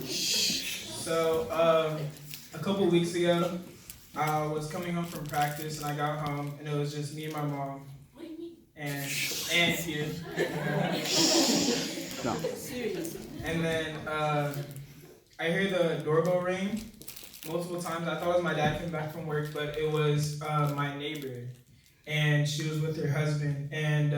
So, a couple weeks ago, I was coming home from practice and I got home and it was just me and my mom and you. No. And then I hear the doorbell ring multiple times. I thought it was my dad coming back from work, but it was my neighbor. And she was with her husband. And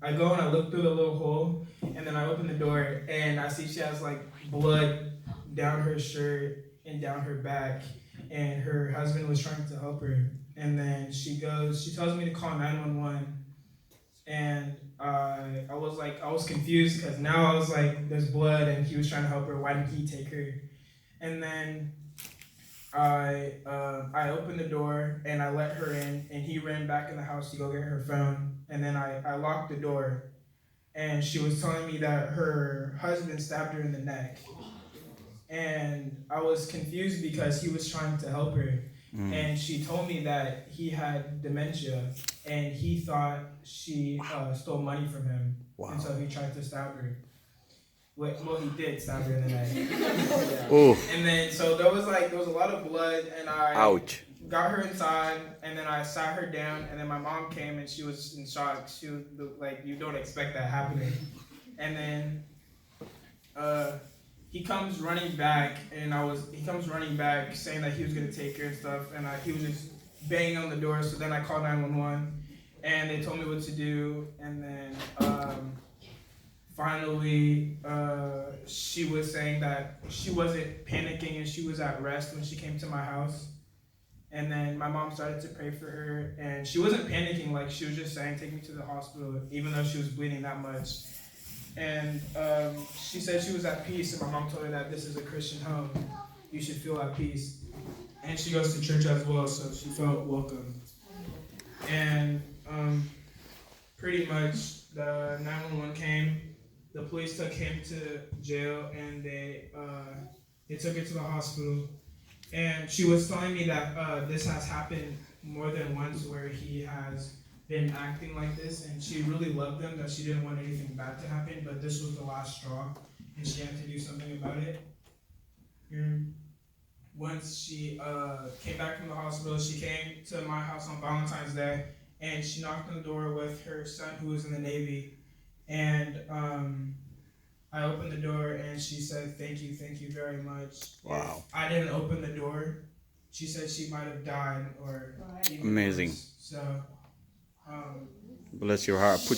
I go and I look through the little hole, and then I open the door, and I see she has like blood down her shirt and down her back. And her husband was trying to help her. And then she tells me to call 911. And I was confused because now I was like, there's blood, and he was trying to help her. Why didn't he take her? And then I opened the door and I let her in, and he ran back in the house to go get her phone. And then I locked the door, and she was telling me that her husband stabbed her in the neck. And I was confused because he was trying to help her. And she told me that he had dementia, and he thought she stole money from him. Wow. And so he tried to stab her. Well, he did stab her in the neck. Oh. And then, so there was a lot of blood, and I Ouch. got her inside, and then I sat her down, and then my mom came, and she was in shock. She was like, you don't expect that happening. And then he comes running back, saying that he was gonna take her and stuff, and he was just banging on the door. So then I called 911, and they told me what to do, and then finally she was saying that she wasn't panicking and she was at rest when she came to my house. And then my mom started to pray for her, and she wasn't panicking, like she was just saying, take me to the hospital, even though she was bleeding that much. And she said she was at peace, and my mom told her that this is a Christian home. You should feel at peace. And she goes to church as well, so she felt welcome. And pretty much the 911 came, the police took him to jail, and they took her to the hospital. And she was telling me that this has happened more than once, where he has been acting like this, and she really loved him, that she didn't want anything bad to happen, but this was the last straw, and she had to do something about it. And once she came back from the hospital, she came to my house on Valentine's Day, and she knocked on the door with her son, who was in the Navy. And I opened the door, and she said, thank you very much. Wow. If I didn't open the door, she said she might have died, or even Amazing. worse. So Bless your heart. So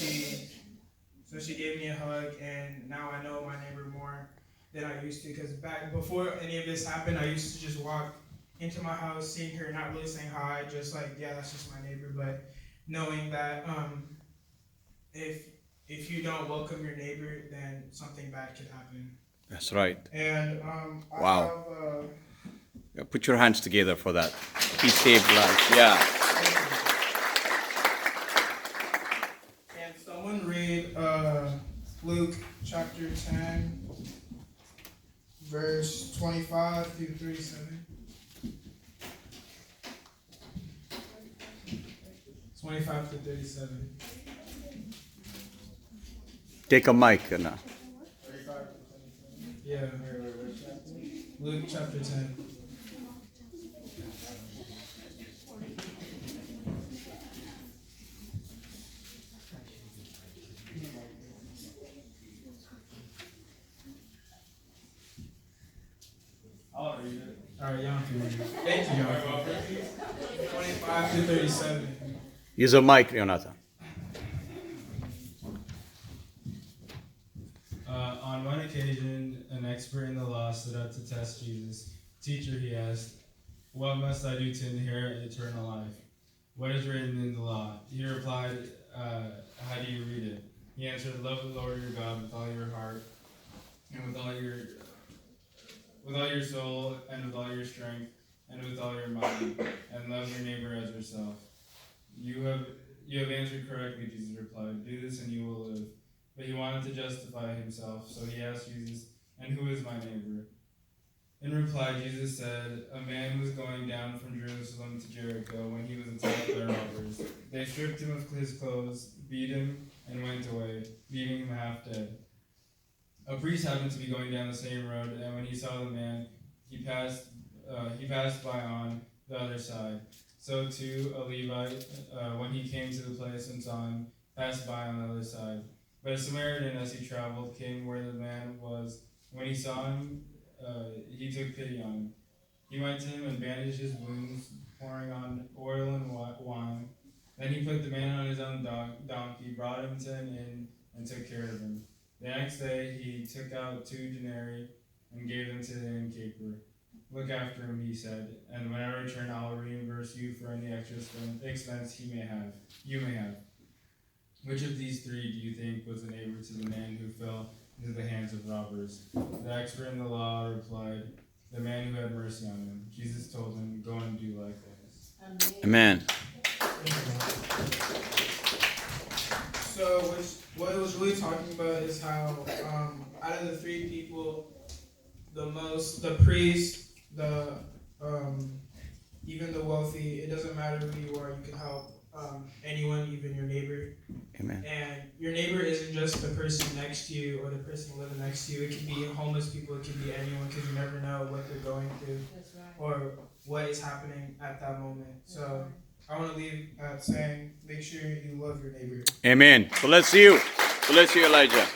she gave me a hug, and now I know my neighbor more than I used to. Because back before any of this happened, I used to just walk into my house, seeing her, not really saying hi, just like, yeah, that's just my neighbor. But knowing that if you don't welcome your neighbor, then something bad could happen. That's right. And Wow. Yeah, put your hands together for that. He saved life. Yeah. And someone read Luke chapter 10, verse 25 through 37. 25 through 37. Take a mic. Na. Yeah. Luke chapter 10. I'll read it. Alright, y'all can read it. Thank you, y'all. 25 to 37. Use a mic, Jonathan. On one occasion, an expert in the law stood up to test Jesus. Teacher, he asked, what must I do to inherit eternal life? What is written in the law? He replied, how do you read it? He answered, love the Lord your God with all your heart, and with all your soul, and with all your strength, and with all your mind, and love your neighbor as yourself. You have answered correctly, Jesus replied. Do this and you will live. But he wanted to justify himself, so he asked Jesus, and who is my neighbor? In reply, Jesus said, a man was going down from Jerusalem to Jericho when he was attacked by robbers. They stripped him of his clothes, beat him, and went away, leaving him half dead. A priest happened to be going down the same road, and when he saw the man, he passed by on the other side. So too a Levite, when he came to the place and saw him, passed by on the other side. But a Samaritan, as he traveled, came where the man was. When he saw him, he took pity on him. He went to him and bandaged his wounds, pouring on oil and wine. Then he put the man on his own donkey, brought him to an inn, and took care of him. The next day he took out 2 denarii and gave them to the innkeeper. Look after him, he said, and when I return, I will reimburse you for any extra expense you may have. Which of these 3 do you think was a neighbor to the man who fell into the hands of robbers? The expert in the law replied, the man who had mercy on him. Jesus told him, go and do likewise. Amen. So what it was really talking about is how out of the 3 people, the priest, even the wealthy, it doesn't matter who you are, you can help anyone, even your neighbor. Amen. And your neighbor isn't just the person next to you or the person living next to you. It could be homeless people, it could be anyone, because you never know what they're going through or what is happening at that moment. So I want to leave saying, make sure you love your neighbor. Amen. Bless you. Bless you, Elijah.